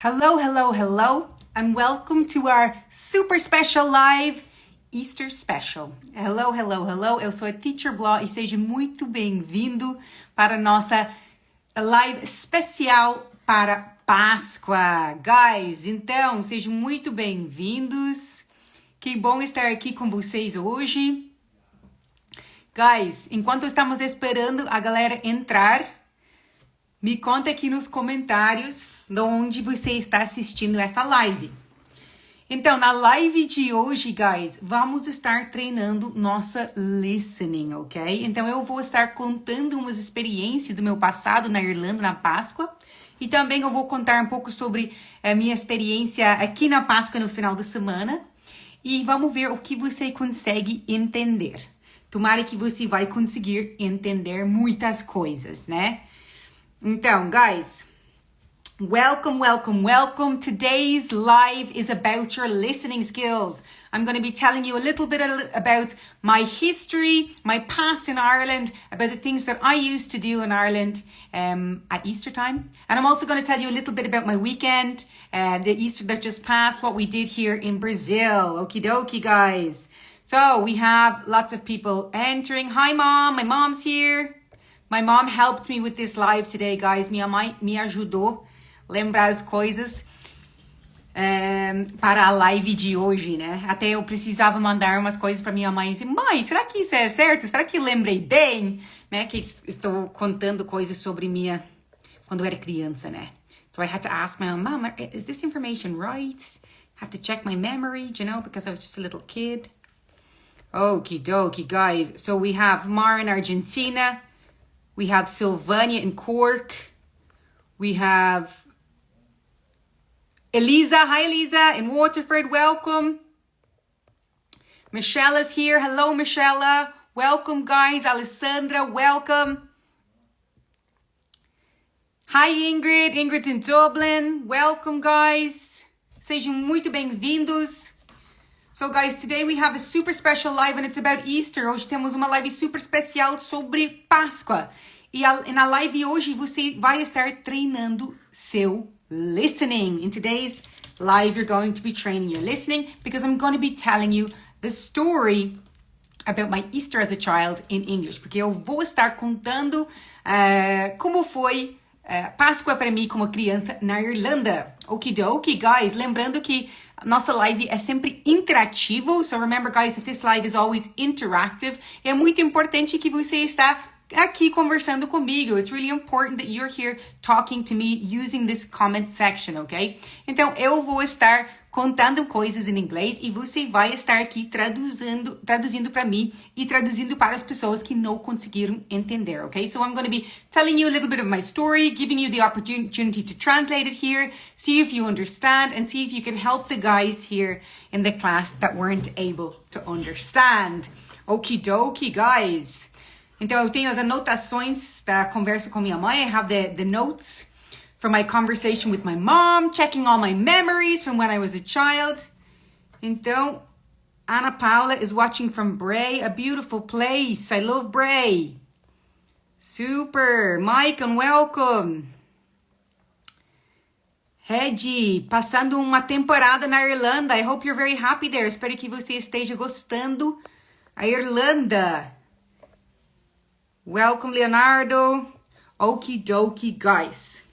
Hello, hello, hello, and welcome to our super special live Easter special. Hello, hello, hello. Eu sou a Teacher Blah e seja muito bem-vindo para a nossa live especial para Páscoa. Guys, então, sejam muito bem-vindos. Que bom estar aqui com vocês hoje. Guys, enquanto estamos esperando a galera entrar, me conta aqui nos comentários de onde você está assistindo essa live. Então, na live de hoje, guys, vamos estar treinando nossa listening, ok? Então, eu vou estar contando umas experiências do meu passado na Irlanda, na Páscoa. E também eu vou contar um pouco sobre a minha experiência aqui na Páscoa no final da semana. E vamos ver o que você consegue entender. Tomara que você vai conseguir entender muitas coisas, né? Então, guys, welcome, welcome, welcome. Today's live is about your listening skills. I'm going to be telling you a little bit about my history, my past in Ireland, about the things that I used to do in Ireland at Easter time. And I'm also going to tell you a little bit about my weekend, the Easter that just passed, what we did here in Brazil. Okie dokie, guys. So we have lots of people entering. Hi, Mom. My mom's here. My mom helped me with this live today, guys. Minha mãe me ajudou a lembrar as coisas para a live de hoje, né? Até eu precisava mandar umas coisas para minha mãe. Assim, mãe, será que isso é certo? Será que lembrei bem? Né? Que estou contando coisas sobre minha... Quando eu era criança, né? So I had to ask my mom, is this information right? Have to check my memory, you know, because I was just a little kid. Okie dokie, guys. So we have Mara in Argentina. We have Sylvania in Cork. We have Elisa. Hi, Elisa in Waterford. Welcome. Michelle is here. Hello, Michelle. Welcome, guys. Alessandra, welcome. Hi, Ingrid. Ingrid's in Dublin. Welcome, guys. Sejam muito bem-vindos. So, guys, today we have a super special live and it's about Easter. Hoje temos uma live super especial sobre Páscoa. E na live hoje você vai estar treinando seu listening. In today's live, you're going to be training your listening because I'm going to be telling you the story about my Easter as a child in English. Porque eu vou estar contando como foi Páscoa para mim como criança na Irlanda. Okidoki, guys. Lembrando que nossa live é sempre interativo. So remember, guys, that this live is always interactive. É muito importante que você está aqui conversando comigo. It's really important that you're here talking to me using this comment section, ok? Então, eu vou estar contando coisas em inglês e você vai estar aqui traduzindo para mim e traduzindo para as pessoas que não conseguiram entender, ok? So I'm going to be telling you a little bit of my story, giving you the opportunity to translate it here, see if you understand, and see if you can help the guys here in the class that weren't able to understand. Okie dokie, guys. Então, eu tenho as anotações da conversa com minha mãe. I have the notes from my conversation with my mom, checking all my memories from when I was a child. Então, Ana Paula is watching from Bray, a beautiful place. I love Bray. Super. Mike, and welcome. Reggie, passando uma temporada na Irlanda. I hope you're very happy there. Espero que você esteja gostando a Irlanda. Welcome, Leonardo. Okie dokie, guys.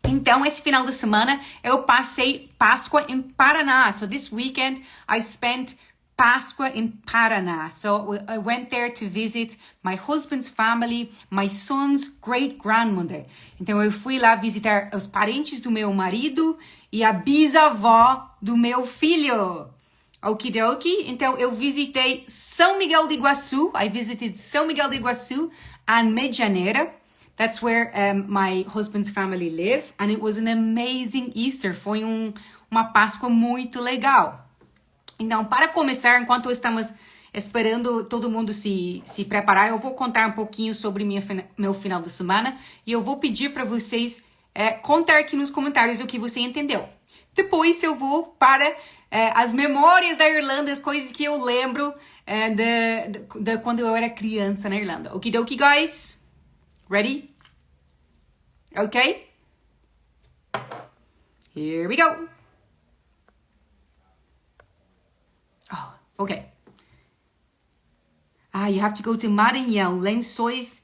Então, esse final de semana, eu passei Páscoa em Paraná. So, this weekend, I spent Páscoa in Paraná. So, I went there to visit my husband's family, my son's great-grandmother. Então, eu fui lá visitar os parentes do meu marido e a bisavó do meu filho. Okidoki. Então, eu visitei São Miguel de Iguaçu. I visited São Miguel de Iguaçu and Medianeira. That's where my husband's family live. And it was an amazing Easter. Foi uma Páscoa muito legal. Então, para começar, enquanto estamos esperando todo mundo se preparar, eu vou contar um pouquinho sobre meu final de semana. E eu vou pedir para vocês contar aqui nos comentários o que você entendeu. Depois eu vou para as memórias da Irlanda, as coisas que eu lembro de quando eu era criança na Irlanda. Okidoki, guys? Ready? Ok? Here we go. Oh, okay. You have to go to Maranhão, Lençóis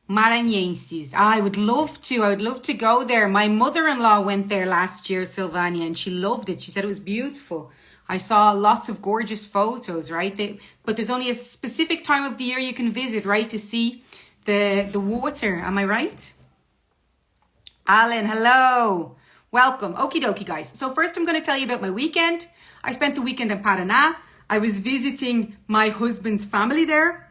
Maranhenses. I would love to. I would love to go there. My mother-in-law went there last year, Sylvania, and she loved it. She said it was beautiful. I saw lots of gorgeous photos, right? But there's only a specific time of the year you can visit, right? To see the water. Am I right? Alan, hello. Welcome. Okie dokie, guys. So first I'm going to tell you about my weekend. I spent the weekend in Paraná. I was visiting my husband's family there.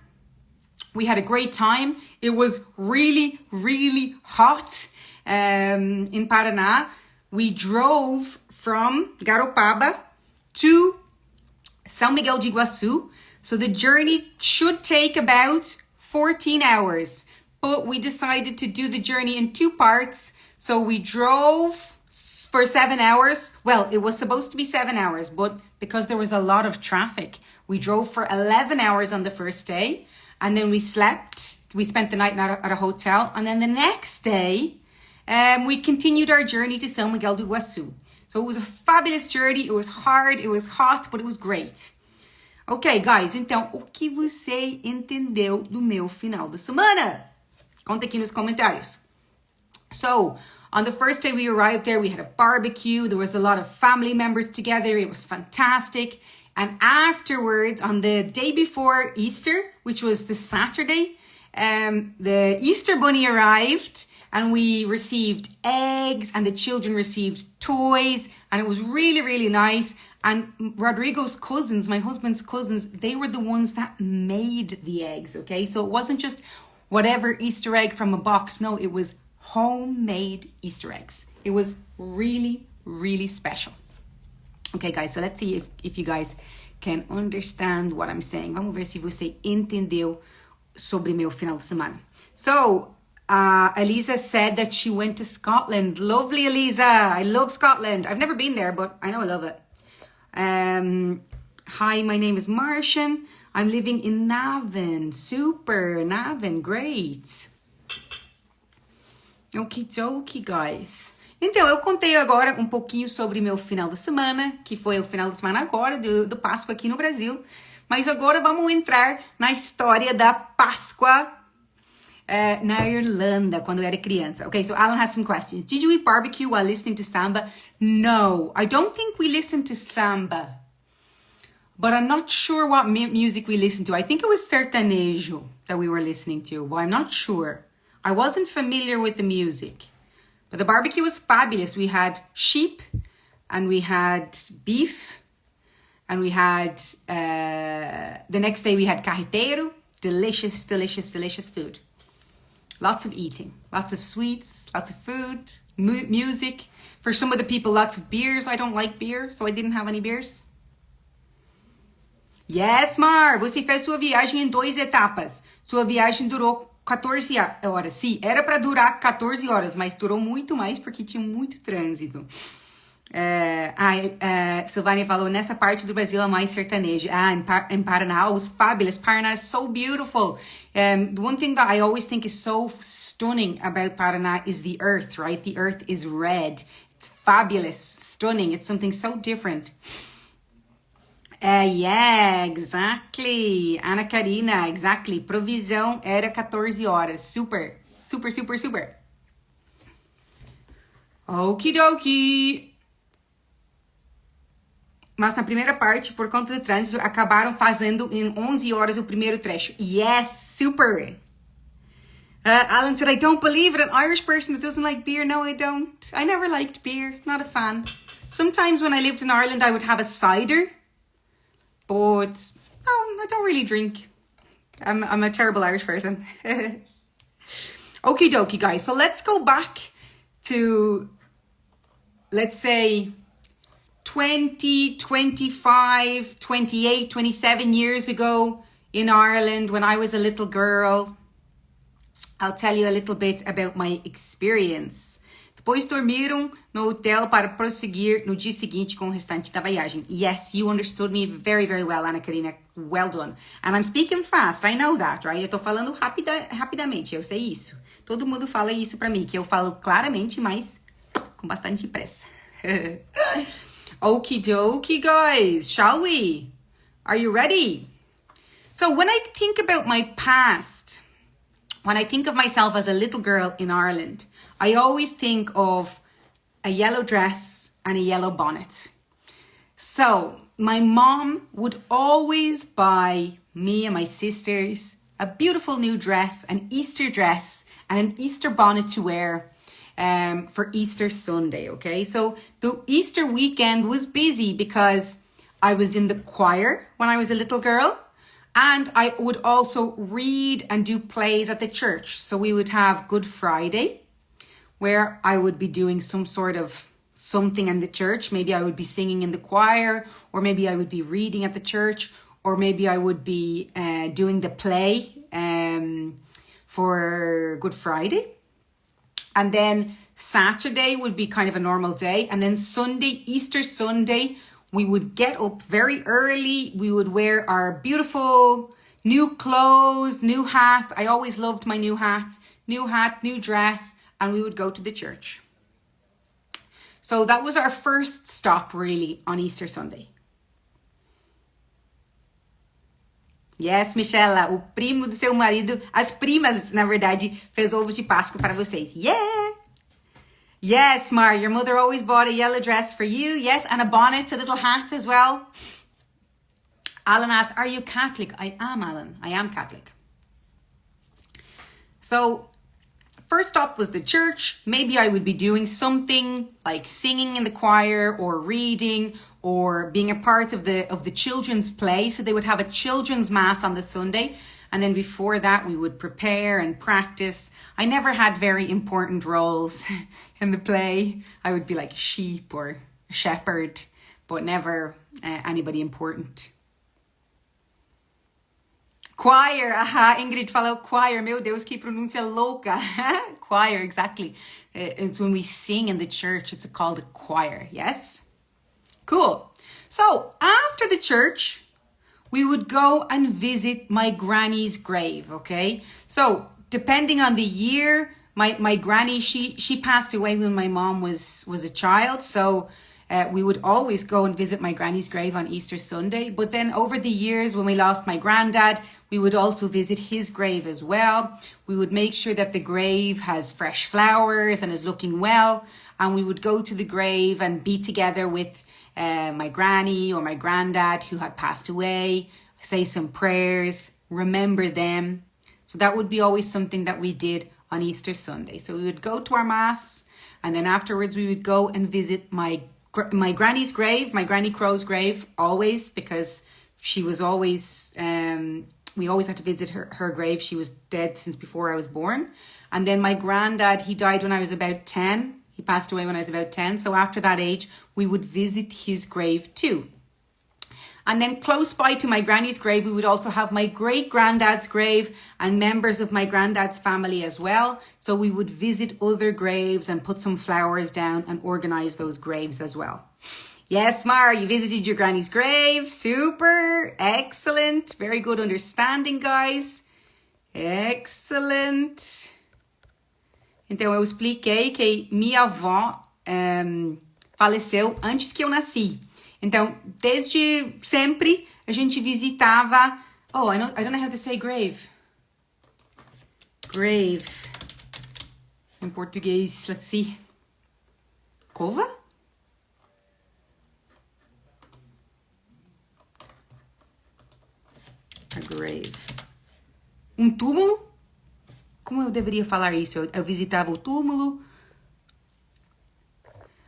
We had a great time. It was really, really hot in Paraná. We drove from Garopaba to São Miguel de Iguaçu. So the journey should take about 14 hours. But we decided to do the journey in two parts. So we drove for 7 hours. Well, it was supposed to be 7 hours, but because there was a lot of traffic, we drove for 11 hours on the first day. And then we slept. We spent the night at a hotel. And then the next day, we continued our journey to São Miguel do Iguaçu. So it was a fabulous journey. It was hard, it was hot, but it was great. Ok, guys, então, o que você entendeu do meu final de semana? Conta aqui nos comentários. So, on the first day we arrived there, we had a barbecue. There was a lot of family members together. It was fantastic. And afterwards, on the day before Easter, which was the Saturday, the Easter bunny arrived and we received eggs and the children received toys and it was really, really nice. And Rodrigo's cousins, my husband's cousins, they were the ones that made the eggs, okay? So it wasn't just whatever Easter egg from a box. No, it was homemade Easter eggs. It was really, really special. Okay, guys, so let's see if you guys can understand what I'm saying. Vamos ver se você entendeu sobre meu final de semana. So, Elisa said that she went to Scotland. Lovely, Elisa. I love Scotland. I've never been there, but I know I love it. Hi, my name is Martian. I'm living in Navan. Super, Navan, great. Okie dokie, guys. Então, eu contei agora um pouquinho sobre meu final de semana, que foi o final de semana agora, do Páscoa aqui no Brasil. Mas agora vamos entrar na história da Páscoa na Irlanda, quando eu era criança. Okay, so Alan has some questions. Did you eat barbecue while listening to samba? No, I don't think we listened to samba. But I'm not sure what music we listened to. I think it was sertanejo that we were listening to, but I'm not sure. I wasn't familiar with the music. But the barbecue was fabulous. We had sheep and we had beef and we had, the next day we had carreteiro. Delicious, delicious, delicious food. Lots of eating, lots of sweets, lots of food, music. For some of the people, lots of beers. I don't like beer, so I didn't have any beers. Yes, Mar, você fez sua viagem em 2 etapas. Sua viagem durou 14 horas. Sim, era para durar 14 horas, mas durou muito mais porque tinha muito trânsito. Silvânia falou, nessa parte do Brasil é mais sertanejo. In Paraná, it was fabulous. Paraná is so beautiful. The one thing that I always think is so stunning about Paraná is the earth, right? The earth is red. It's fabulous, stunning. It's something so different. Yeah, exactly. Ana Karina, exactly. Provisão era 14 horas. Super, super, super, super. Okidoki. Mas na primeira parte, por conta do trânsito, acabaram fazendo em 11 horas o primeiro trecho. Yes, super. Alan said, I don't believe it. An Irish person that doesn't like beer. No, I don't. I never liked beer. Not a fan. Sometimes when I lived in Ireland, I would have a cider. But I don't really drink. I'm a terrible Irish person. Okie dokie, guys. So let's go back to, let's say, 20, 25, 28, 27 years ago in Ireland when I was a little girl. I'll tell you a little bit about my experience. Depois dormiram no hotel para prosseguir no dia seguinte com o restante da viagem. Yes, you understood me very, very well, Ana Karina. Well done. And I'm speaking fast, I know that, right? Eu tô falando rapidamente, eu sei isso. Todo mundo fala isso pra mim, que eu falo claramente, mas com bastante pressa. Okie dokie, guys. Shall we? Are you ready? So when I think about my past, when I think of myself as a little girl in Ireland, I always think of a yellow dress and a yellow bonnet. So my mom would always buy me and my sisters a beautiful new dress, an Easter dress, and an Easter bonnet to wear for Easter Sunday, okay? So the Easter weekend was busy because I was in the choir when I was a little girl, and I would also read and do plays at the church. So we would have Good Friday, where I would be doing some sort of something in the church. Maybe I would be singing in the choir, or maybe I would be reading at the church, or maybe I would be doing the play for Good Friday. And then Saturday would be kind of a normal day. And then Sunday, Easter Sunday, we would get up very early. We would wear our beautiful new clothes, new hats. I always loved my new hats, new hat, new dress, and we would go to the church. So that was our first stop really on Easter Sunday. Yes, Michela, o primo do seu marido, as primas, na verdade, fez ovos de Páscoa para vocês. Yeah! Yes, Mar, your mother always bought a yellow dress for you. Yes, and a bonnet, a little hat as well. Alan asked, are you Catholic? I am, Alan. I am Catholic. So, first stop was the church. Maybe I would be doing something like singing in the choir or reading or being a part of the children's play. So they would have a children's mass on the Sunday. And then before that, we would prepare and practice. I never had very important roles in the play. I would be like a sheep or a shepherd, but never anybody important. Choir, aha, Ingrid falou choir. Meu Deus, que pronúncia louca. Choir, exactly. It's when we sing in the church, it's called a choir, yes? Cool. So after the church, we would go and visit my granny's grave, okay? So depending on the year, my granny, she passed away when my mom was a child. So we would always go and visit my granny's grave on Easter Sunday. But then over the years, when we lost my granddad, we would also visit his grave as well. We would make sure that the grave has fresh flowers and is looking well. And we would go to the grave and be together with my granny or my granddad who had passed away, say some prayers, remember them. So that would be always something that we did on Easter Sunday. So we would go to our mass, and then afterwards we would go and visit my granny's grave, my Granny Crow's grave, always, because she was always, we always had to visit her grave. She was dead since before I was born. And then my granddad, he died when I was about 10. He passed away when I was about 10. So after that age, we would visit his grave too. And then close by to my granny's grave, we would also have my great-granddad's grave and members of my granddad's family as well. So we would visit other graves and put some flowers down and organize those graves as well. Yes, Mar, you visited your granny's grave. Super. Excellent. Very good understanding, guys. Excellent. Então, eu expliquei que minha avó faleceu antes que eu nasci. Então, desde sempre, a gente visitava... Oh, I don't know how to say grave. Grave. Em português, let's see. Cova? A grave. Túmulo? Como eu deveria falar isso? Eu visitava o túmulo.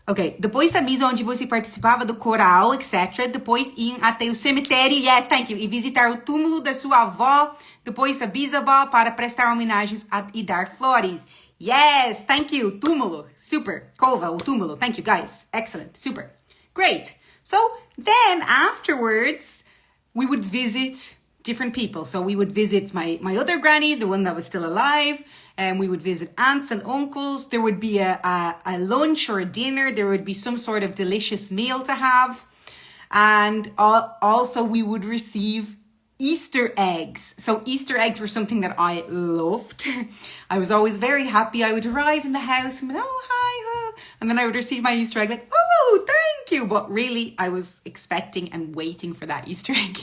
Ok, depois da missa onde você participava do coral, etc. Depois iam até o cemitério, yes, thank you, e visitar o túmulo da sua avó, depois da bisavó, para prestar homenagens e dar flores. Yes, thank you, túmulo, super, cova, o túmulo, thank you guys, excellent, super, great. So then afterwards, we would visit different people. So we would visit my other granny, the one that was still alive, and we would visit aunts and uncles. There would be a lunch or a dinner. There would be some sort of delicious meal to have. And also we would receive Easter eggs. So Easter eggs were something that I loved. I was always very happy. I would arrive in the house and oh, hi, And then I would receive my Easter egg like, oh, thank you. But really, I was expecting and waiting for that Easter egg.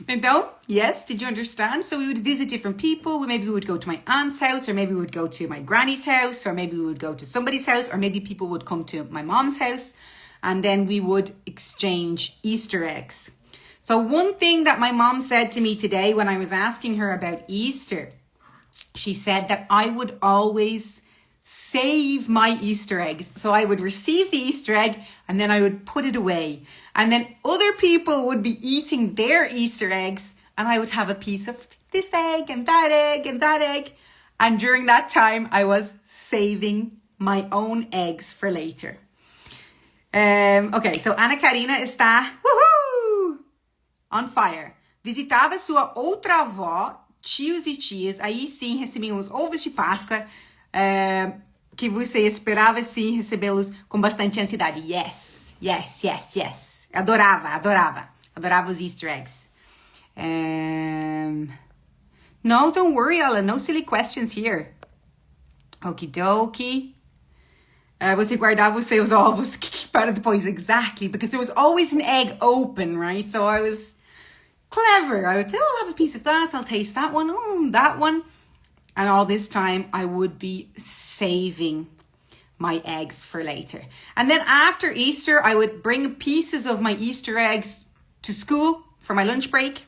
And no, yes, did you understand? So we would visit different people. Maybe we would go to my aunt's house, or maybe we would go to my granny's house, or maybe we would go to somebody's house, or maybe people would come to my mom's house. And then we would exchange Easter eggs. So one thing that my mom said to me today when I was asking her about Easter, she said that I would always save my Easter eggs. So I would receive the Easter egg and then I would put it away. And then other people would be eating their Easter eggs and I would have a piece of this egg and that egg and that egg. And during that time, I was saving my own eggs for later. Okay, so Ana Karina está on fire. Visitava sua outra avó, tios e tias. Aí sim recebiam os ovos de Páscoa, que você esperava sim recebê-los com bastante ansiedade. Yes, yes, yes, yes. Adorava os Easter eggs. No, don't worry, Ella. No silly questions here. Okie dokie. Você guardava os seus ovos para depois, exactly, because there was always an egg open, right? So I was clever. I would say, oh, I'll have a piece of that. I'll taste that one. That one. And all this time, I would be saving my eggs for later. And then after Easter, I would bring pieces of my Easter eggs to school for my lunch break.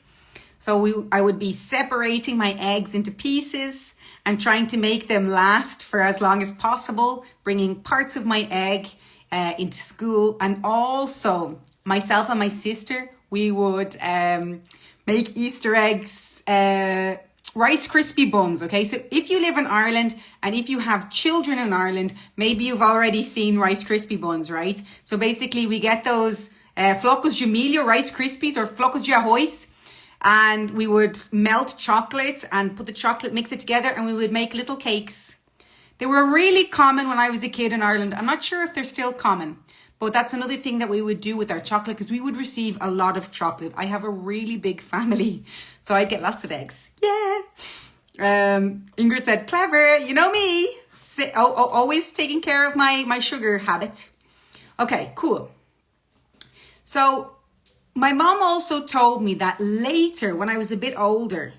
So I would be separating my eggs into pieces and trying to make them last for as long as possible, bringing parts of my egg into school. And also, myself and my sister, we would make Easter eggs, Rice Krispie buns, okay? So if you live in Ireland and if you have children in Ireland, maybe you've already seen Rice Krispie buns, right? So basically, we get those flocos de milho Rice Krispies or flocos de arroz, and we would melt chocolate and put the chocolate, mix it together, and we would make little cakes. They were really common when I was a kid in Ireland. I'm not sure if they're still common, but that's another thing that we would do with our chocolate because we would receive a lot of chocolate. I have a really big family, so I'd get lots of eggs. Yeah. Ingrid said, clever, you know me. Always taking care of my sugar habit. Okay, cool. So my mom also told me that later, when I was a bit older,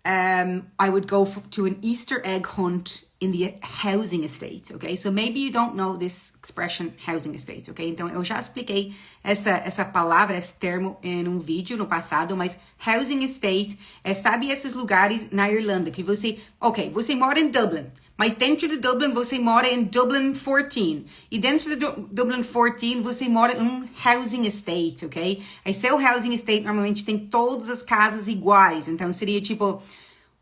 I would go to an Easter egg hunt in the housing estate, okay? So maybe you don't know this expression, housing estate, okay? Então, eu já expliquei essa palavra, esse termo em vídeo no passado, mas housing estate sabe esses lugares na Irlanda que você mora em Dublin, mas dentro de Dublin você mora em Dublin 14, e dentro de Dublin 14 você mora em um housing estate, ok? Aí seu housing estate normalmente tem todas as casas iguais, então seria tipo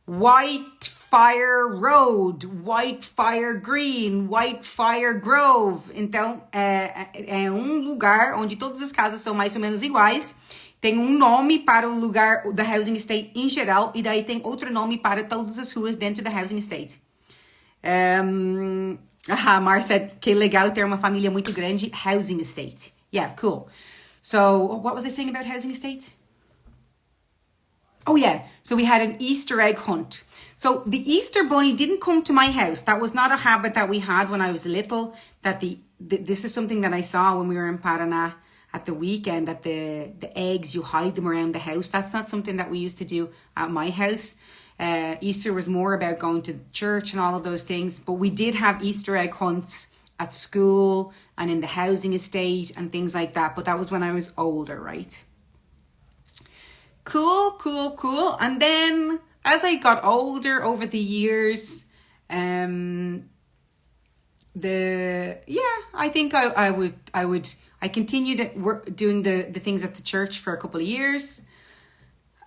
Whitefire Road, Whitefire Green, Whitefire Grove. Então, é um lugar onde todas as casas são mais ou menos iguais. Tem um nome para o lugar da housing estate em geral, e daí tem outro nome para todas as ruas dentro da housing estate. Mar said, que legal ter uma família muito grande, housing estate. Yeah, cool. So, what was I saying about housing estate? Oh yeah, so we had an Easter egg hunt. So the Easter bunny didn't come to my house. That was not a habit that we had when I was little. This is something that I saw when we were in Paraná at the weekend, that the eggs, you hide them around the house. That's not something that we used to do at my house. Easter was more about going to church and all of those things. But we did have Easter egg hunts at school and in the housing estate and things like that. But that was when I was older, right? Cool. And then as I got older over the years, I think I continued doing the things at the church for a couple of years.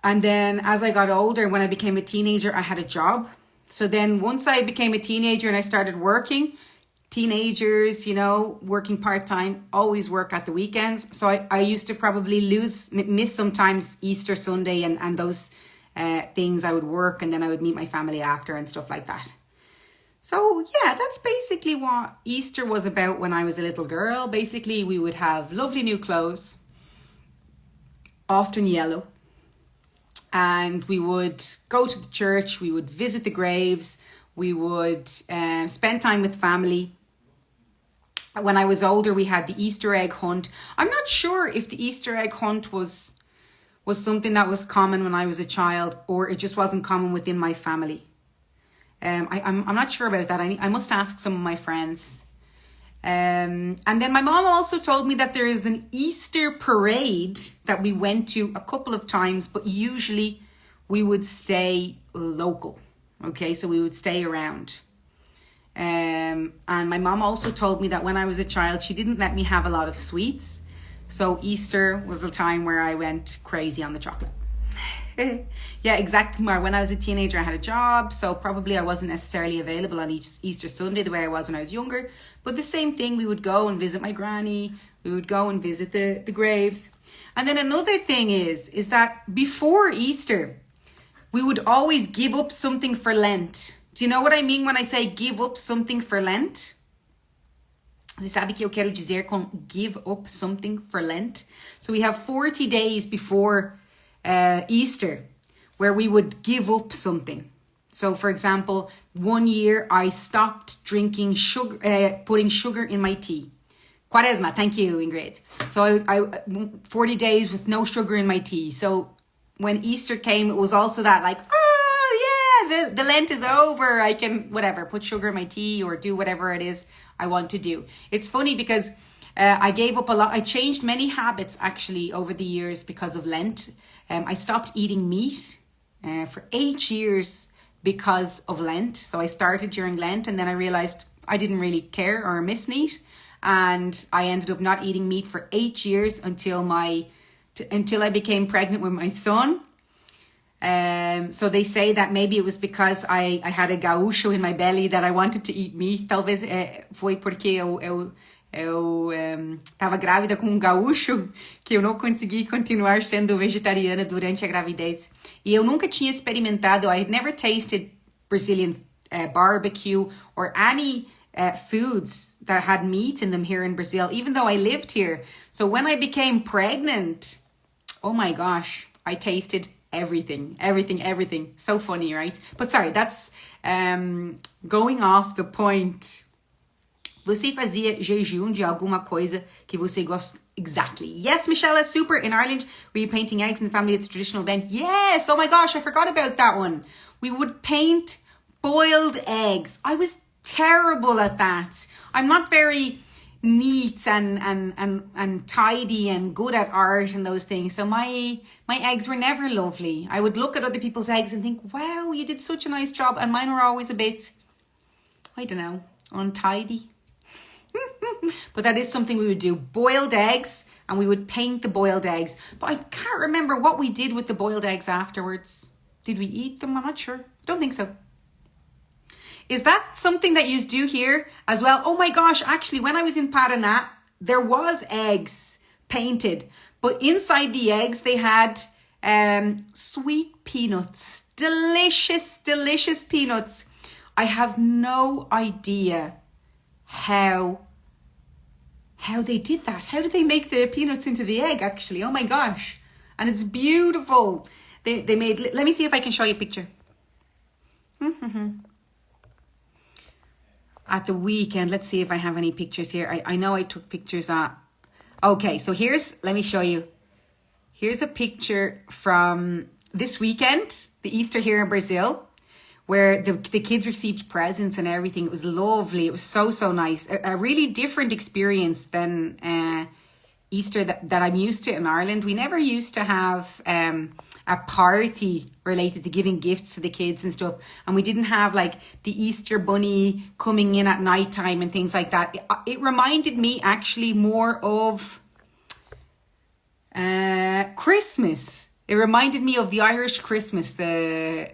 And then as I got older, when I became a teenager, I had a job. So then once I became a teenager and I started working, teenagers, working part-time, always work at the weekends. So I used to probably miss sometimes Easter Sunday and those things. I would work and then I would meet my family after and stuff like that. So yeah, that's basically what Easter was about when I was a little girl. Basically, we would have lovely new clothes, often yellow. And we would go to the church, we would visit the graves, we would spend time with family. when I was older, we had the Easter egg hunt. I'm not sure if the Easter egg hunt was something that was common when I was a child, or it just wasn't common within my family. I'm not sure about that. I must ask some of my friends. And then my mom also told me that there is an Easter parade that we went to a couple of times, but usually we would stay local. Okay, so we would stay around. And my mom also told me that when I was a child, she didn't let me have a lot of sweets. So Easter was a time where I went crazy on the chocolate. Yeah, exactly. When I was a teenager, I had a job, so probably I wasn't necessarily available on each Easter Sunday the way I was when I was younger. But the same thing, we would go and visit my granny. We would go and visit the graves. And then another thing is that before Easter, we would always give up something for Lent. Do you know what I mean when I say give up something for Lent? Você sabe que eu quero dizer com give up something for Lent? So we have 40 days before Easter where we would give up something. So for example, one year I stopped drinking sugar, putting sugar in my tea. Quaresma, thank you, Ingrid. So I 40 days with no sugar in my tea. So when Easter came, it was also that like, the Lent is over. I can, whatever, put sugar in my tea or do whatever it is I want to do. It's funny because I gave up a lot. I changed many habits actually over the years because of Lent. I stopped eating meat for 8 years because of Lent. So I started during Lent and then I realized I didn't really care or miss meat. And I ended up not eating meat for 8 years until I became pregnant with my son. So they say that maybe it was because I had a gaúcho in my belly that I wanted to eat meat. Talvez foi porque eu estava grávida com um gaúcho que eu não consegui continuar sendo vegetariana durante a gravidez. E eu nunca tinha experimentado, I had never tasted Brazilian barbecue or any foods that had meat in them here in Brazil, even though I lived here. So when I became pregnant, oh my gosh, I tasted everything. So funny, right? But sorry, that's going off the point. Você fazia jejum de alguma coisa que você gosta? Exactly. Yes, Michelle, super. In Ireland, were you painting eggs in the family? It's a traditional event. Yes. Oh my gosh, I forgot about that one. We would paint boiled eggs. I was terrible at that. I'm not very neat and tidy and good at art and those things. So my eggs were never lovely. I would look at other people's eggs and think, wow, you did such a nice job. And mine were always a bit, I don't know, untidy. But that is something we would do. Boiled eggs, and we would paint the boiled eggs. But I can't remember what we did with the boiled eggs afterwards. Did we eat them? I'm not sure. Don't think so. Is that something that you do here as well? Oh my gosh, actually, when I was in Paraná, there was eggs painted. But inside the eggs, they had sweet peanuts. Delicious, delicious peanuts. I have no idea how they did that. How did they make the peanuts into the egg, actually? Oh my gosh. And it's beautiful. They made, let me see if I can show you a picture. At the weekend, let's see if I have any pictures here. I know I took pictures okay, so let me show you. Here's a picture from this weekend, the Easter here in Brazil, where the kids received presents and everything. It was lovely. It was so nice. A really different experience than Easter that I'm used to in Ireland. We never used to have a party related to giving gifts to the kids and stuff. And we didn't have like the Easter bunny coming in at nighttime and things like that. It reminded me actually more of Christmas. It reminded me of the Irish Christmas, the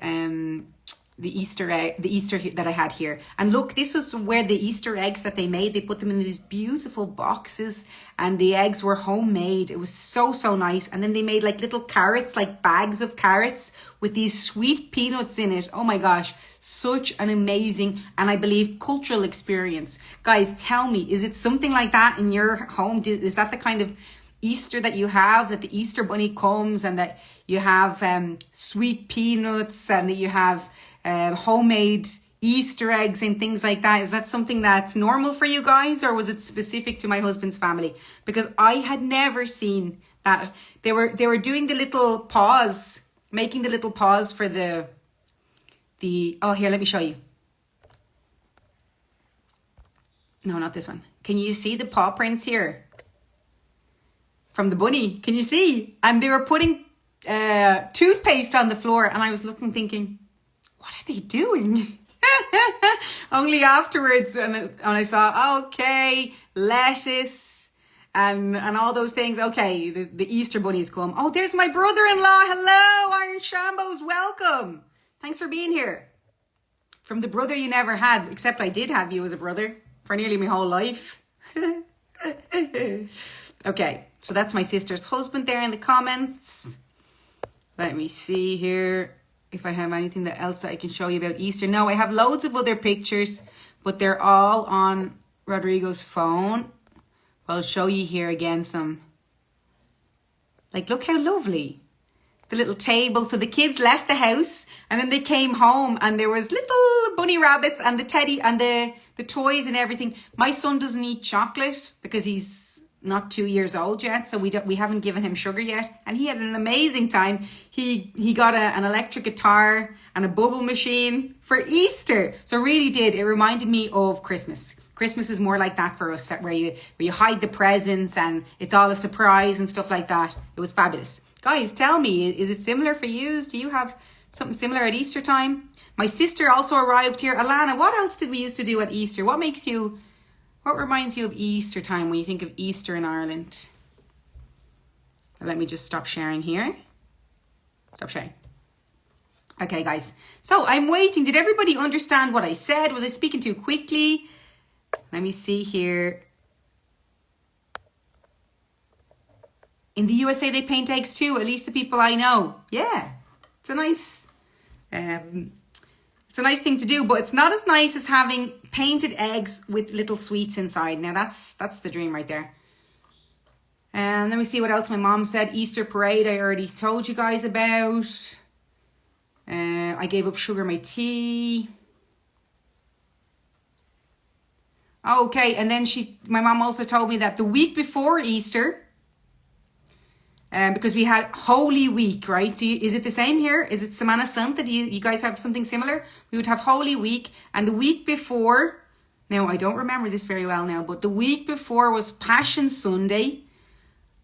Easter that I had here. And look, this was where the Easter eggs that they made, they put them in these beautiful boxes and the eggs were homemade. It was so nice. And then they made like little carrots, like bags of carrots with these sweet peanuts in it. Oh my gosh, such an amazing and I believe cultural experience. Guys, tell me, is it something like that in your home? Is that the kind of Easter that you have, that the Easter bunny comes and that you have sweet peanuts and that you have homemade Easter eggs and things like that. Is that something that's normal for you guys, or was it specific to my husband's family? Because I had never seen that. They were doing the little paws, making the little paws for the oh, here, let me show you. No, not this one. Can you see the paw prints here? From the bunny. Can you see? And they were putting toothpaste on the floor, and I was looking thinking, what are they doing? Only afterwards, and I saw, okay, lettuce and all those things. Okay, the Easter bunny's come. Oh, there's my brother-in-law. Hello, Iron Shambos. Welcome. Thanks for being here. From the brother you never had, except I did have you as a brother for nearly my whole life. Okay, so that's my sister's husband there in the comments. Let me see here if I have anything else that I can show you about Easter. No, I have loads of other pictures, but they're all on Rodrigo's phone. I'll show you here again some. Like, look how lovely. The little table. So the kids left the house and then they came home and there was little bunny rabbits and the teddy and the toys and everything. My son doesn't eat chocolate because he's not 2 years old yet, so we haven't given him sugar yet, and he had an amazing time. He got an electric guitar and a bubble machine for Easter, so really did. It reminded me of Christmas. Christmas is more like that for us, where you hide the presents and it's all a surprise and stuff like that. It was fabulous. Guys, tell me, is it similar for you? Do you have something similar at Easter time? My sister also arrived here. Alana, what else did we used to do at Easter? What reminds you of Easter time when you think of Easter in Ireland? Let me just stop sharing here. Stop sharing. Okay, guys. So I'm waiting. Did everybody understand what I said? Was I speaking too quickly? Let me see here. In the USA, they paint eggs too, at least the people I know. Yeah, it's a nice thing to do, but it's not as nice as having painted eggs with little sweets inside. Now that's the dream right there. And let me see what else my mom said. Easter parade, I already told you guys about. I gave up sugar in my tea. Okay, and then my mom also told me that the week before Easter, because we had Holy Week, right? Is it the same here? Is it Semana Santa? Do you guys have something similar? We would have Holy Week, and the week before, now I don't remember this very well now, but the week before was Passion Sunday,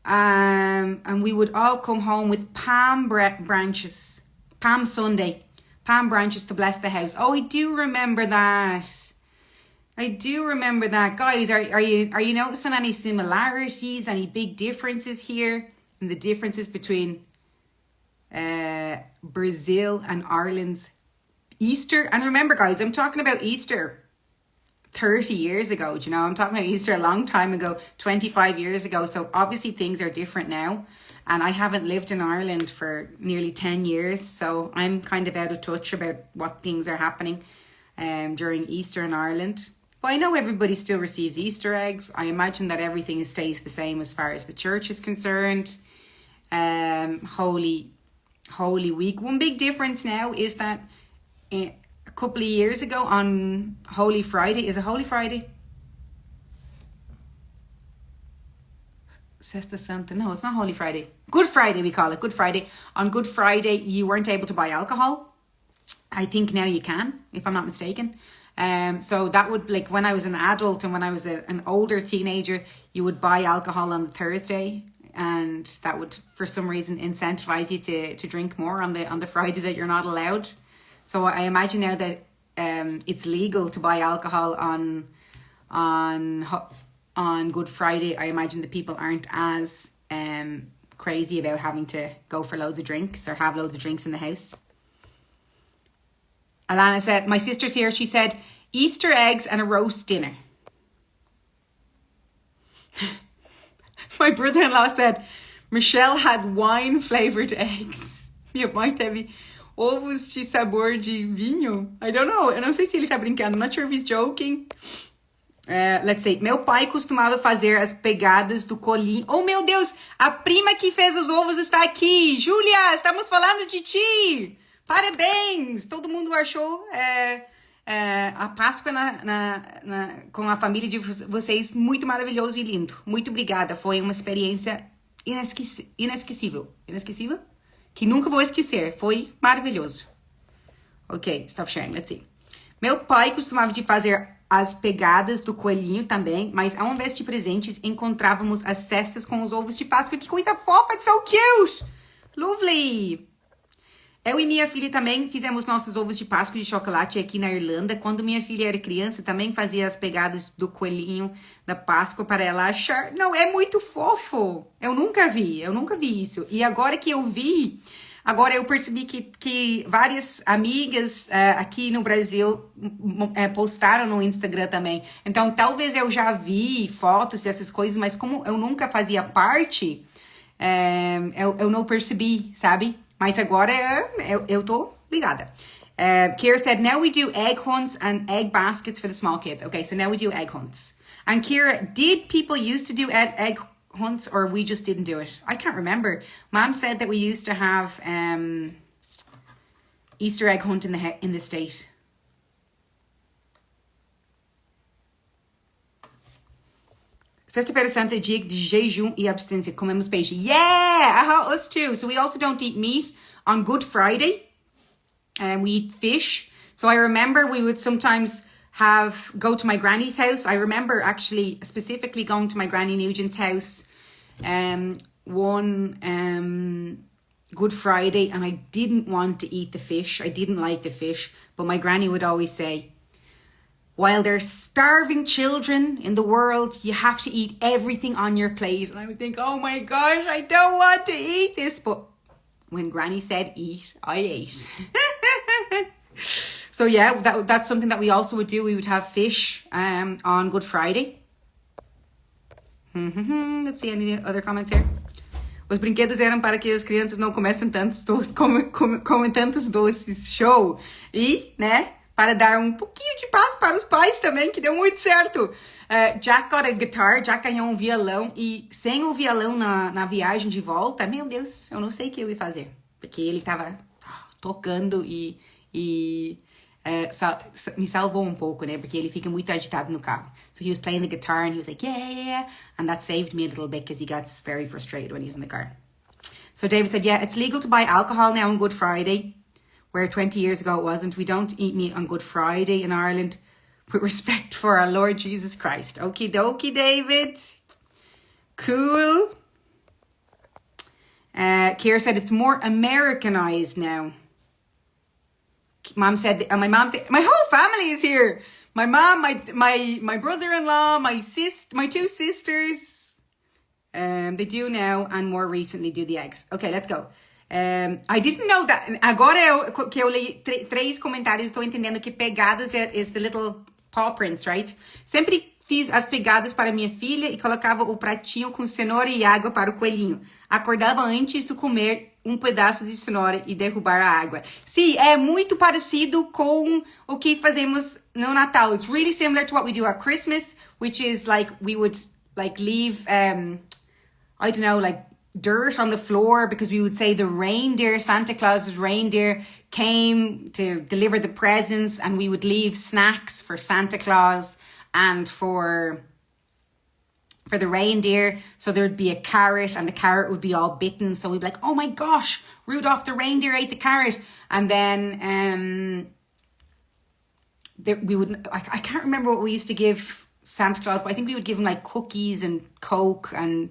and we would all come home with palm branches, Palm Sunday, palm branches to bless the house. Oh, I do remember that. Guys. Are you noticing any similarities, any big differences here? And the differences between Brazil and Ireland's Easter. And remember, guys, I'm talking about Easter 30 years ago. Do you know, I'm talking about Easter a long time ago, 25 years ago. So obviously things are different now. And I haven't lived in Ireland for nearly 10 years. So I'm kind of out of touch about what things are happening during Easter in Ireland. But I know everybody still receives Easter eggs. I imagine that everything stays the same as far as the church is concerned. Holy Week. One big difference now is that a couple of years ago on Holy Friday, is it Holy Friday? Sesta Santa. No, it's not Holy Friday. Good Friday, we call it. Good Friday. On Good Friday, you weren't able to buy alcohol. I think now you can, if I'm not mistaken. So that would, like, when I was an adult and when I was an older teenager, you would buy alcohol on the Thursday, and that would, for some reason, incentivize you to drink more on the Friday that you're not allowed. So I imagine now that it's legal to buy alcohol on Good Friday. I imagine the people aren't as crazy about having to go for loads of drinks or have loads of drinks in the house. Alana said, my sister's here. She said, Easter eggs and a roast dinner. My brother-in-law said, Michelle had wine-flavoured eggs. Minha mãe teve ovos de sabor de vinho. I don't know. Eu não sei se ele tá brincando. I'm not sure if he's joking. Let's see. Meu pai costumava fazer as pegadas do colinho. Oh, meu Deus! A prima que fez os ovos está aqui. Júlia, estamos falando de ti. Parabéns! Todo mundo achou a Páscoa com a família de vocês, muito maravilhoso e lindo. Muito obrigada. Foi uma experiência inesquecível. Inesquecível? Que nunca vou esquecer. Foi maravilhoso. Ok, stop sharing. Let's see. Meu pai costumava de fazer as pegadas do coelhinho também, mas ao invés de presentes, encontrávamos as cestas com os ovos de Páscoa. Que coisa fofa, it's so cute! Lovely! Eu e minha filha também fizemos nossos ovos de Páscoa de chocolate aqui na Irlanda. Quando minha filha era criança, também fazia as pegadas do coelhinho da Páscoa para ela achar. Não, é muito fofo. Eu nunca vi isso. E agora que eu vi, agora eu percebi que várias amigas aqui no Brasil postaram no Instagram também. Então, talvez eu já vi fotos dessas coisas, mas como eu nunca fazia parte, eu não percebi, sabe? Mas agora eu tô ligada. Kira said, now we do egg hunts and egg baskets for the small kids. Okay, so now we do egg hunts. And Kira, did people used to do egg hunts or we just didn't do it? I can't remember. Mom said that we used to have Easter egg hunt in the state. Sexta-feira Santa é dia de jejum e abstinência. Comemos peixe. Yeah! Us too. So we also don't eat meat on Good Friday. We eat fish. So I remember we would sometimes go to my granny's house. I remember actually specifically going to my granny Nugent's house one Good Friday, and I didn't want to eat the fish. I didn't like the fish. But my granny would always say, while there's starving children in the world, you have to eat everything on your plate. And I would think, oh my gosh, I don't want to eat this. But when Granny said eat, I ate. So yeah, that's something that we also would do. We would have fish on Good Friday. Let's see any other comments here. Os brinquedos eram para que as crianças não comessem comem tantos doces. Show! E, né? Para dar um pouquinho de paz para os pais também, que deu muito certo. Jack got a guitar, Jack ganhou um violão, e sem o violão na viagem de volta, meu Deus, eu não sei o que eu ia fazer. Porque ele estava tocando e me salvou um pouco, né? Porque ele fica muito agitado no carro. So he was playing the guitar and he was like, yeah. And that saved me a little bit because he gets very frustrated when he's in the car. So David said, yeah, it's legal to buy alcohol now on Good Friday, where 20 years ago it wasn't. We don't eat meat on Good Friday in Ireland with respect for our Lord Jesus Christ. Okie dokie, David. Cool. Kira said it's more Americanized now. My mom said, my whole family is here. My mom, my brother-in-law, my two sisters. They do now, and more recently do the eggs. Okay, let's go. I didn't know that. Agora que eu li 3 comentários, estou entendendo que pegadas is the little paw prints, right? Sempre fiz as pegadas para minha filha e colocava o pratinho com cenoura e água para o coelhinho. Acordava antes de comer um pedaço de cenoura e derrubar a água. Sim, é muito parecido com o que fazemos no Natal. It's really similar to what we do at Christmas, which is like we would like leave, I don't know, like dirt on the floor, because we would say the reindeer, Santa Claus's reindeer came to deliver the presents, and we would leave snacks for Santa Claus and for the reindeer. So there'd be a carrot, and the carrot would be all bitten. So we'd be like, oh my gosh, Rudolph the reindeer ate the carrot. And then we would, I can't remember what we used to give Santa Claus, but I think we would give him like cookies and Coke and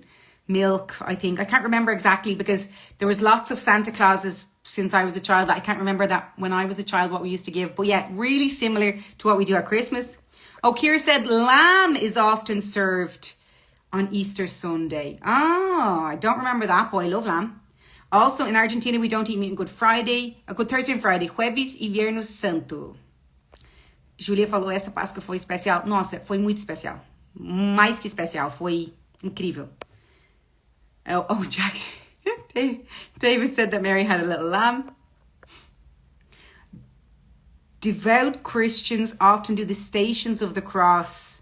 milk, I think. I can't remember exactly, because there was lots of Santa Clauses since I was a child that I can't remember that when I was a child what we used to give. But yeah, really similar to what we do at Christmas. Oh, Kira said lamb is often served on Easter Sunday. Oh, I don't remember that, but I love lamb. Also, in Argentina, we don't eat meat on Good Friday, Good Thursday and Friday, Jueves y Viernes Santo. Julia falou, essa Páscoa foi especial. Nossa, foi muito especial. Mais que especial, foi incrível. Oh, Jack. David said that Mary had a little lamb. Devout Christians often do the Stations of the Cross.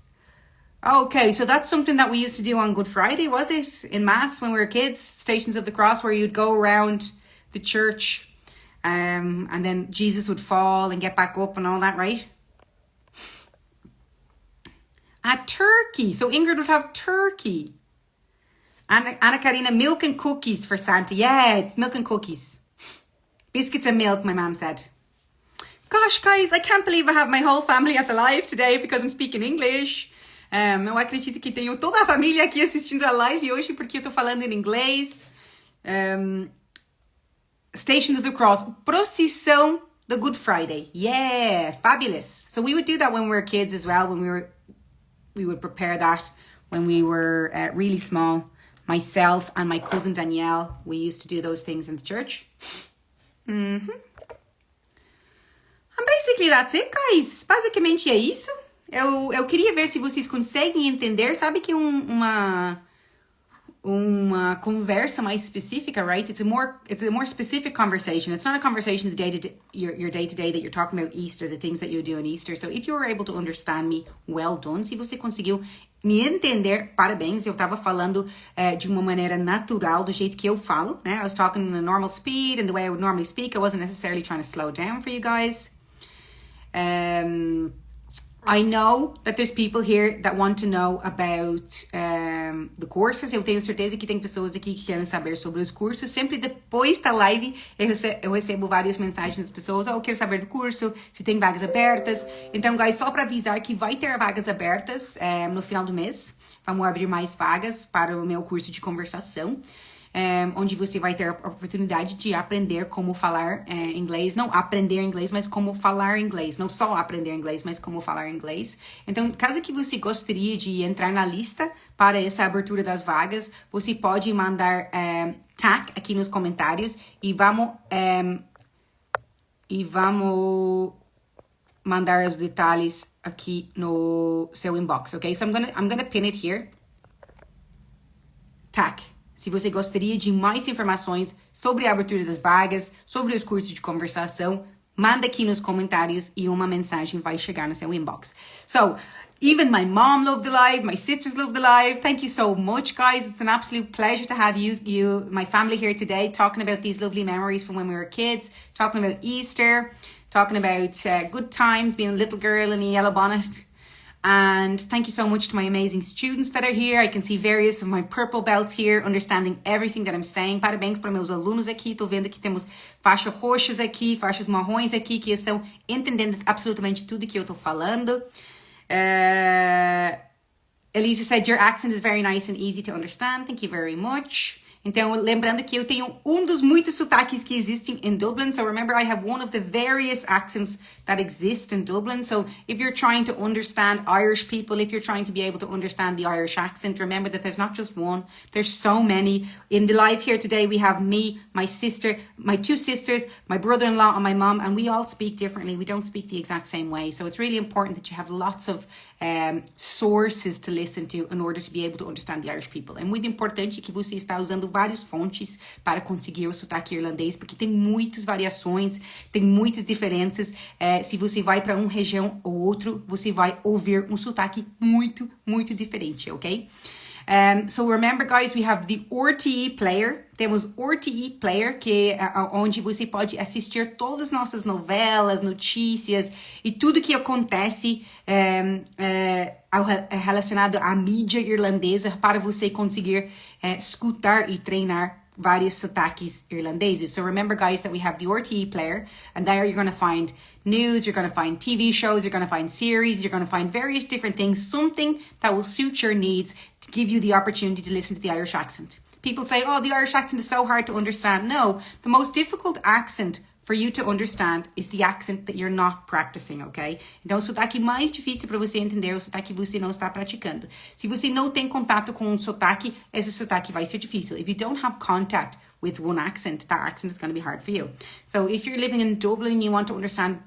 Okay, so that's something that we used to do on Good Friday, was it? In Mass when we were kids, Stations of the Cross, where you'd go around the church and then Jesus would fall and get back up and all that, right? A turkey. So Ingrid would have turkey. Anna Karina, milk and cookies for Santa. Yeah, it's milk and cookies. Biscuits and milk, my mom said. Gosh, guys, I can't believe I have my whole family at the live today because I'm speaking English. Eu acredito que tenho toda a família aqui assistindo a live hoje porque eu tô falando em inglês. Stations of the Cross. Procissão the Good Friday. Yeah, fabulous. So we would do that when we were kids as well. We would prepare that when we were really small. Myself and my cousin Danielle, we used to do those things in the church. And basically that's it, guys. Basicamente é isso. Eu queria ver se vocês conseguem entender. Sabe que uma conversa mais específica, right? It's a more specific conversation. It's not a conversation of your day-to-day that you're talking about Easter, the things that you do on Easter. So if you were able to understand me, well done. Se você conseguiu me entender, parabéns. Eu tava falando de uma maneira natural, do jeito que eu falo, né? I was talking in a normal speed and the way I would normally speak. I wasn't necessarily trying to slow down for you guys. I know that there's people here that want to know about the courses. Eu tenho certeza que tem pessoas aqui que querem saber sobre os cursos. Sempre depois da live, eu recebo várias mensagens das pessoas. Eu quero saber do curso, se tem vagas abertas. Então, guys, só para avisar que vai ter vagas abertas no final do mês. Vamos abrir mais vagas para o meu curso de conversação. Onde você vai ter a oportunidade de aprender como falar inglês. Não aprender inglês, mas como falar inglês. Não só aprender inglês, mas como falar inglês. Então, caso que você gostaria de entrar na lista para essa abertura das vagas, você pode mandar tag aqui nos comentários e vamos mandar os detalhes aqui no seu inbox, ok? So I'm gonna pin it here. Tag. Se você gostaria de mais informações sobre a abertura das vagas, sobre os cursos de conversação, manda aqui nos comentários e uma mensagem vai chegar no seu inbox. So, even my mom loved the live, my sisters loved the live. Thank you so much, guys. It's an absolute pleasure to have you, my family here today, talking about these lovely memories from when we were kids, talking about Easter, talking about good times, being a little girl in a yellow bonnet. And thank you so much to my amazing students that are here. I can see various of my purple belts here, understanding everything that I'm saying. Parabéns para meus alunos aqui. Tô vendo que temos faixas roxas aqui, faixas marrons aqui, que estão entendendo absolutamente tudo que eu tô falando. Elisa said, your accent is very nice and easy to understand. Thank you very much. Então, lembrando que eu tenho dos muitos sotaques que existem em Dublin. So remember, I have one of the various accents that exist in Dublin. So if you're trying to understand Irish people, if you're trying to be able to understand the Irish accent, remember that there's not just one. There's so many. In the live here today, we have me, my sister, my two sisters, my brother-in-law and my mom, and we all speak differently. We don't speak the exact same way. So it's really important that you have lots of sources to listen to in order to be able to understand the Irish people. É muito importante que você está usando várias fontes para conseguir o sotaque irlandês, porque tem muitas variações, tem muitas diferenças. Se você vai para uma região ou outro, você vai ouvir um sotaque muito, muito diferente, ok? So remember, guys, we have the RTE player. Temos RTE player, que é onde você pode assistir todas as nossas novelas, notícias e tudo que acontece relacionado à mídia irlandesa para você conseguir escutar e treinar vários sotaques irlandeses. So remember, guys, that we have the RTE player, and there you're going to find news, you're going to find TV shows, you're going to find series, you're going to find various different things, something that will suit your needs to give you the opportunity to listen to the Irish accent. People say, oh, the Irish accent is so hard to understand. No, the most difficult accent for you to understand is the accent that you're not practicing, okay? Então, o sotaque mais difícil para você entender é o sotaque que você não está praticando. Se você não tem contato com um sotaque, esse sotaque vai ser difícil. If you don't have contact with one accent, that accent is going to be hard for you. So if you're living in Dublin and you want to understand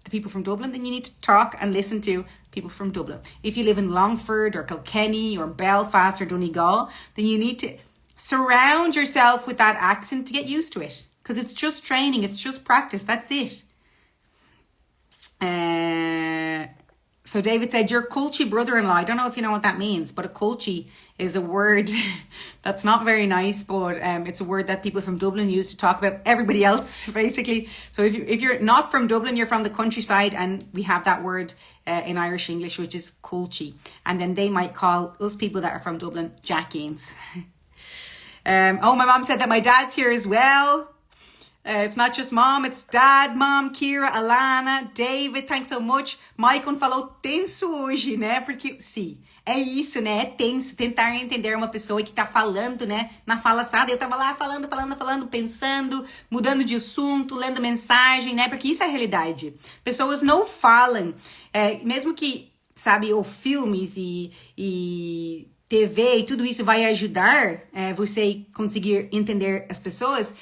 the people from Dublin, then you need to talk and listen to people from Dublin. If you live in Longford or Kilkenny or Belfast or Donegal, then you need to surround yourself with that accent to get used to it. Because it's just training, it's just practice, that's it. So David said, your culty brother-in-law. I don't know if you know what that means, but a culty is a word that's not very nice, but it's a word that people from Dublin use to talk about everybody else, basically. So if you're not from Dublin, you're from the countryside, and we have that word in Irish English, which is culty. And then they might call us people that are from Dublin Jackies. Oh, my mom said that my dad's here as well. It's not just mom, it's dad, mom, Kira, Alana, David, thanks so much. Maicon falou tenso hoje, né? Porque, sim, é isso, né? É tenso, tentar entender uma pessoa que tá falando, né? Na fala assada, eu tava lá falando, pensando, mudando de assunto, lendo mensagem, né? Porque isso é a realidade. Pessoas não falam, mesmo que, sabe, ou filmes e TV e tudo isso vai ajudar você conseguir entender as pessoas,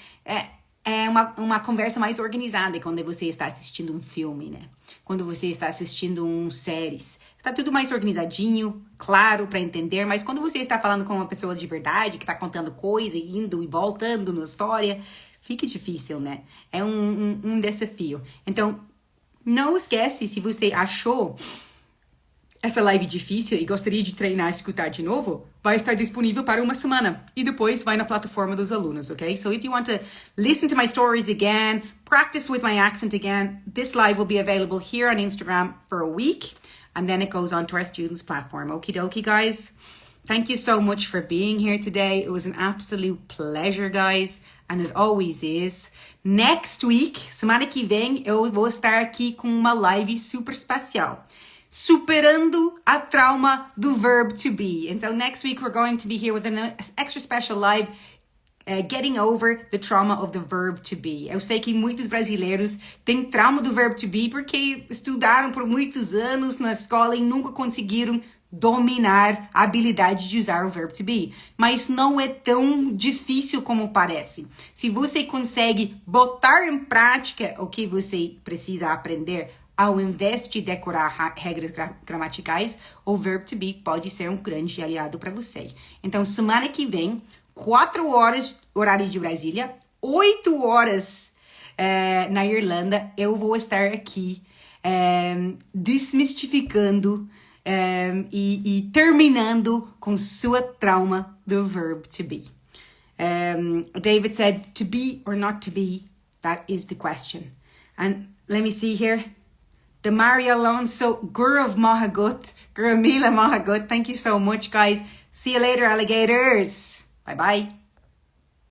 é uma conversa mais organizada quando você está assistindo um filme, né? Quando você está assistindo séries. Está tudo mais organizadinho, claro para entender, mas quando você está falando com uma pessoa de verdade, que está contando coisa, indo e voltando na história, fica difícil, né? É um desafio. Então, não esquece, se você achou essa live difícil e gostaria de treinar e escutar de novo, vai estar disponível para uma semana. E depois vai na plataforma dos alunos, okay? So if you want to listen to my stories again, practice with my accent again, this live will be available here on Instagram for a week. And then it goes on to our students platform. Okie dokie, guys. Thank you so much for being here today. It was an absolute pleasure, guys. And it always is. Next week, semana que vem, eu vou estar aqui com uma live super especial. Superando a trauma do verb to be. And so next week we're going to be here with an extra special live, getting over the trauma of the verb to be. Eu sei que muitos brasileiros têm trauma do verb to be porque estudaram por muitos anos na escola e nunca conseguiram dominar a habilidade de usar o verb to be. Mas não é tão difícil como parece. Se você consegue botar em prática o que você precisa aprender, ao invés de decorar regras gramaticais, o verb to be pode ser um grande aliado para você. Então, semana que vem, 4 horas, horário de Brasília, 8 horas na Irlanda, eu vou estar aqui desmistificando e terminando com sua trauma do verb to be. David said, to be or not to be, that is the question. And let me see here. The Maria Alonso, Gurav Mahagut, Guramila Mahagut. Thank you so much, guys. See you later, alligators. Bye-bye.